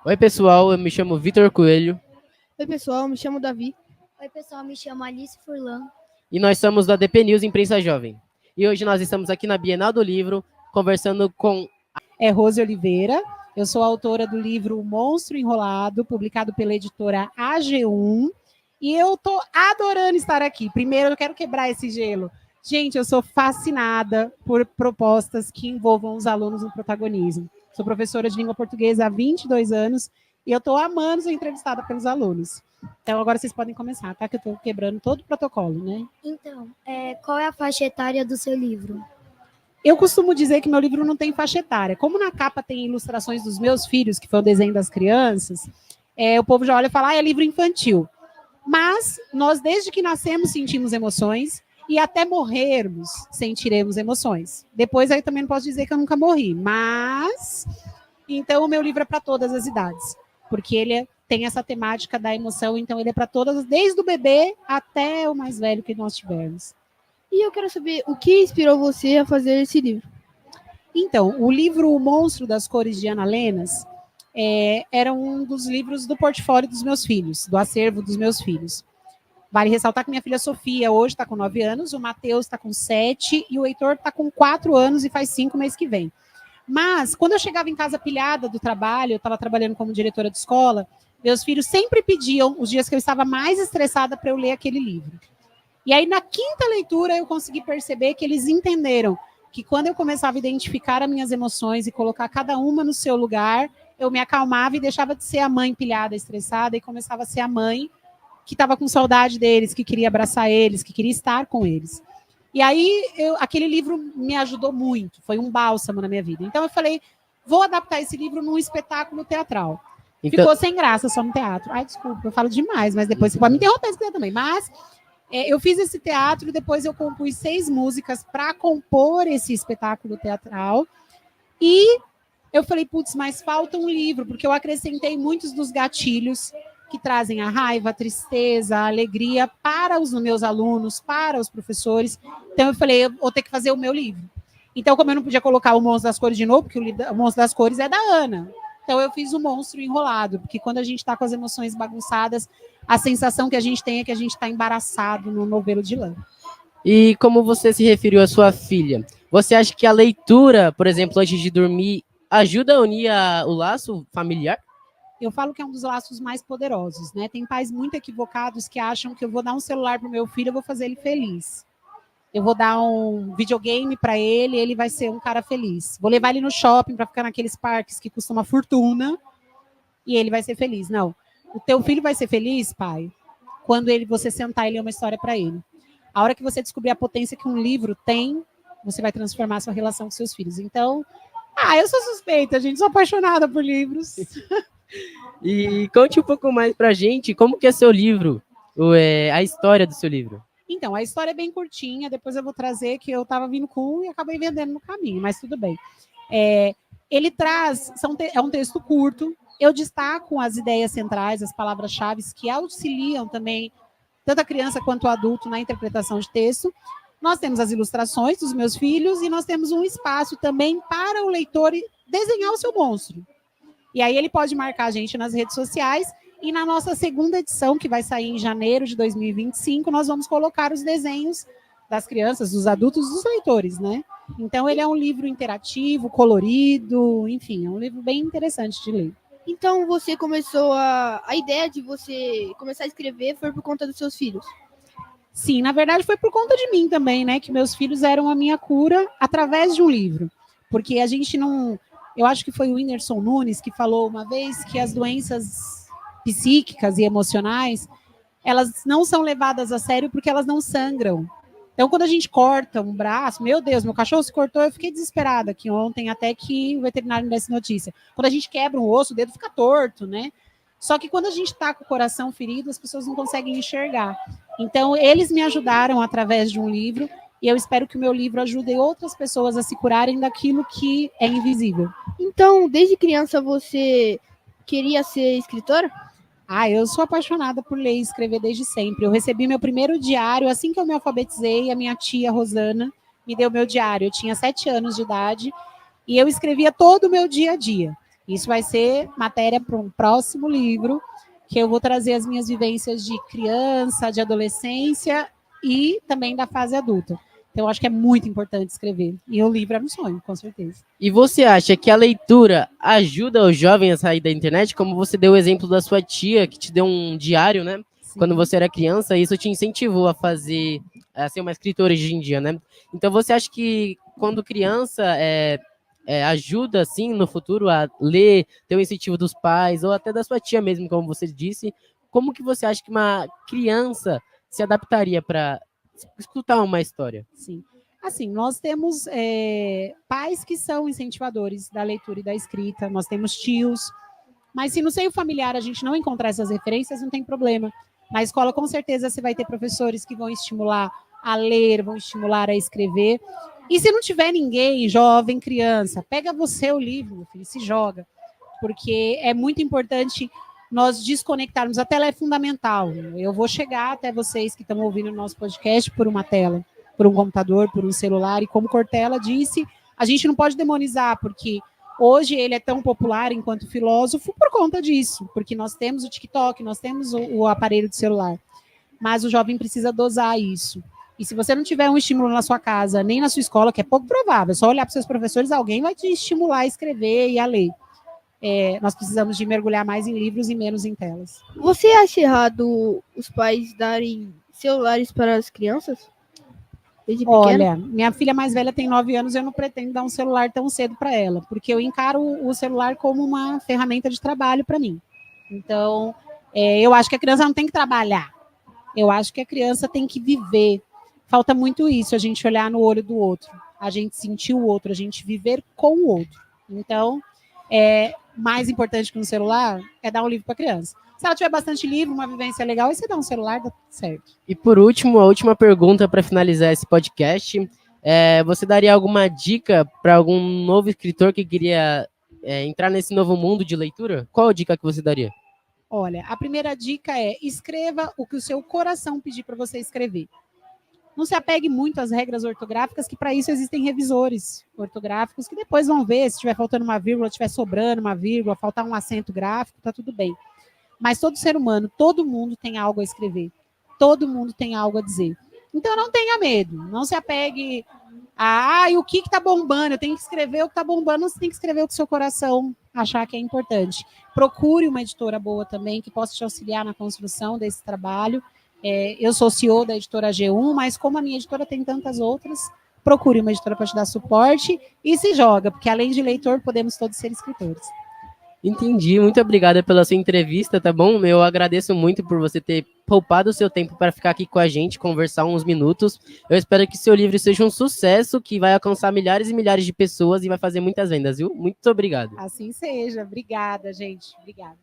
Oi, pessoal, eu me chamo Vitor Coelho Oi, pessoal, me chamo Davi. Oi, pessoal, me chamo Alice Furlan. e nós somos da DP News Imprensa Jovem. E hoje nós estamos aqui na Bienal do Livro, conversando com... Rose Oliveira, eu sou autora do livro O Monstro Enrolado, publicado pela editora AG1, e eu tô adorando estar aqui. Primeiro, eu quero quebrar esse gelo. Gente, eu sou fascinada por propostas que envolvam os alunos no protagonismo. Sou professora de língua portuguesa há 22 anos e eu estou amando ser entrevistada pelos alunos. Então, agora vocês podem começar, tá? Que eu estou quebrando todo o protocolo, né? Então, qual é a faixa etária do seu livro? Eu costumo dizer que meu livro não tem faixa etária. Como na capa tem ilustrações dos meus filhos, que foi o desenho das crianças, o povo já olha e fala, é livro infantil. Mas nós, desde que nascemos, sentimos emoções e até morrermos, sentiremos emoções. Depois, aí também não posso dizer que eu nunca morri. Mas, então, o meu livro é para todas as idades. Porque ele tem essa temática da emoção, então ele é para todas, desde o bebê até o mais velho que nós tivermos. E eu quero saber o que inspirou você a fazer esse livro. Então, o livro O Monstro das Cores de Ana Lenas era um dos livros do portfólio dos meus filhos, do acervo dos meus filhos. Vale ressaltar que minha filha Sofia hoje está com 9 anos, o Matheus está com 7 e o Heitor está com 4 anos e faz 5 mês que vem. Mas, quando eu chegava em casa pilhada do trabalho, eu estava trabalhando como diretora de escola, meus filhos sempre pediam, os dias que eu estava mais estressada, para eu ler aquele livro. E aí, na quinta leitura, eu consegui perceber que eles entenderam que quando eu começava a identificar as minhas emoções e colocar cada uma no seu lugar, eu me acalmava e deixava de ser a mãe pilhada, estressada, e começava a ser a mãe que estava com saudade deles, que queria abraçar eles, que queria estar com eles. E aí, aquele livro me ajudou muito, foi um bálsamo na minha vida. Então, eu falei, vou adaptar esse livro num espetáculo teatral. Então, Ficou sem graça só no teatro. Ai, desculpa, eu falo demais, mas depois você pode me interromper se quiser também. Mas eu fiz esse teatro e depois eu compus 6 músicas para compor esse espetáculo teatral. E eu falei, putz, mas falta um livro, porque eu acrescentei muitos dos gatilhos que trazem a raiva, a tristeza, a alegria para os meus alunos, para os professores. Então eu falei, eu vou ter que fazer o meu livro. Então, como eu não podia colocar o Monstro das Cores de novo, porque o Monstro das Cores é da Ana, então eu fiz o Monstro Enrolado, porque quando a gente está com as emoções bagunçadas, a sensação que a gente tem é que a gente está embaraçado no novelo de lã. E como você se referiu à sua filha, você acha que a leitura, por exemplo, antes de dormir, ajuda a unir o laço familiar? Eu falo que é um dos laços mais poderosos, né? Tem pais muito equivocados que acham que eu vou dar um celular para o meu filho, eu vou fazer ele feliz. Eu vou dar um videogame para ele, ele vai ser um cara feliz. Vou levar ele no shopping para ficar naqueles parques que custam uma fortuna e ele vai ser feliz. Não. O teu filho vai ser feliz, pai, quando você sentar e ler uma história para ele. A hora que você descobrir a potência que um livro tem, você vai transformar a sua relação com seus filhos. Então, eu sou suspeita, gente, sou apaixonada por livros. E conte um pouco mais pra gente como que é seu livro, a história do seu livro. Então, a história é bem curtinha, depois eu vou trazer que eu estava vindo com um e acabei vendendo no caminho, mas tudo bem. Ele traz, é um texto curto, eu destaco as ideias centrais, as palavras-chave que auxiliam também tanto a criança quanto o adulto na interpretação de texto. Nós temos as ilustrações dos meus filhos e nós temos um espaço também para o leitor desenhar o seu monstro. E aí ele pode marcar a gente nas redes sociais e na nossa segunda edição, que vai sair em janeiro de 2025, nós vamos colocar os desenhos das crianças, dos adultos, dos leitores, né? Então ele é um livro interativo, colorido, enfim, é um livro bem interessante de ler. Então você começou a ideia de você começar a escrever foi por conta dos seus filhos? Sim, na verdade foi por conta de mim também, né? Que meus filhos eram a minha cura através de um livro. Porque a gente não... Eu acho que foi o Whindersson Nunes que falou uma vez que as doenças psíquicas e emocionais, elas não são levadas a sério porque elas não sangram. Então, quando a gente corta um braço, meu Deus, meu cachorro se cortou, eu fiquei desesperada aqui ontem, até que o veterinário me desse notícia. Quando a gente quebra um osso, o dedo fica torto, né? Só que quando a gente está com o coração ferido, as pessoas não conseguem enxergar. Então, eles me ajudaram através de um livro, e eu espero que o meu livro ajude outras pessoas a se curarem daquilo que é invisível. Então, desde criança, você queria ser escritora? Eu sou apaixonada por ler e escrever desde sempre. Eu recebi meu primeiro diário assim que eu me alfabetizei. A minha tia Rosana me deu meu diário. Eu tinha 7 anos de idade e eu escrevia todo o meu dia a dia. Isso vai ser matéria para um próximo livro, que eu vou trazer as minhas vivências de criança, de adolescência e também da fase adulta. Então, eu acho que é muito importante escrever. E o livro é um sonho, com certeza. E você acha que a leitura ajuda o jovem a sair da internet? Como você deu o exemplo da sua tia, que te deu um diário, né? Sim. Quando você era criança, isso te incentivou a ser uma escritora hoje em dia, né? Então, você acha que quando criança ajuda, assim, no futuro a ler, ter o incentivo dos pais, ou até da sua tia mesmo, como você disse, como que você acha que uma criança se adaptaria para escutar uma história? Sim. Assim, nós temos pais que são incentivadores da leitura e da escrita, nós temos tios, mas se no seio familiar a gente não encontrar essas referências, não tem problema. Na escola, com certeza, você vai ter professores que vão estimular a ler, vão estimular a escrever. E se não tiver ninguém, jovem, criança, pega você o livro, meu filho, e se joga. Porque é muito importante nós desconectarmos. A tela é fundamental. Eu vou chegar até vocês que estão ouvindo o nosso podcast por uma tela, por um computador, por um celular. E como Cortella disse, a gente não pode demonizar, porque hoje ele é tão popular enquanto filósofo por conta disso. Porque nós temos o TikTok, nós temos o aparelho de celular. Mas o jovem precisa dosar isso. E se você não tiver um estímulo na sua casa, nem na sua escola, que é pouco provável, é só olhar para os seus professores, alguém vai te estimular a escrever e a ler. Nós precisamos de mergulhar mais em livros e menos em telas. Você acha errado os pais darem celulares para as crianças? Desde pequena? Olha, minha filha mais velha tem 9 anos, eu não pretendo dar um celular tão cedo para ela, porque eu encaro o celular como uma ferramenta de trabalho para mim. Então, eu acho que a criança não tem que trabalhar. Eu acho que a criança tem que viver. Falta muito isso, a gente olhar no olho do outro, a gente sentir o outro, a gente viver com o outro. Então, mais importante que um celular é dar um livro para a criança. Se ela tiver bastante livro, uma vivência legal, aí você dá um celular, dá tudo certo. E por último, a última pergunta para finalizar esse podcast. Você daria alguma dica para algum novo escritor que queria entrar nesse novo mundo de leitura? Qual a dica que você daria? Olha, a primeira dica é: escreva o que o seu coração pedir para você escrever. Não se apegue muito às regras ortográficas, que para isso existem revisores ortográficos que depois vão ver se estiver faltando uma vírgula, estiver sobrando uma vírgula, faltar um acento gráfico, tá tudo bem. Mas todo ser humano, todo mundo tem algo a escrever. Todo mundo tem algo a dizer. Então não tenha medo, não se apegue a o que está bombando, eu tenho que escrever o que está bombando, você tem que escrever o que o seu coração achar que é importante. Procure uma editora boa também, que possa te auxiliar na construção desse trabalho. Eu sou CEO da editora G1, mas como a minha editora tem tantas outras, procure uma editora para te dar suporte e se joga, porque além de leitor, podemos todos ser escritores. Entendi, muito obrigada pela sua entrevista, tá bom? Eu agradeço muito por você ter poupado o seu tempo para ficar aqui com a gente, conversar uns minutos. Eu espero que seu livro seja um sucesso, que vai alcançar milhares e milhares de pessoas e vai fazer muitas vendas, viu? Muito obrigado. Assim seja. Obrigada, gente. Obrigada.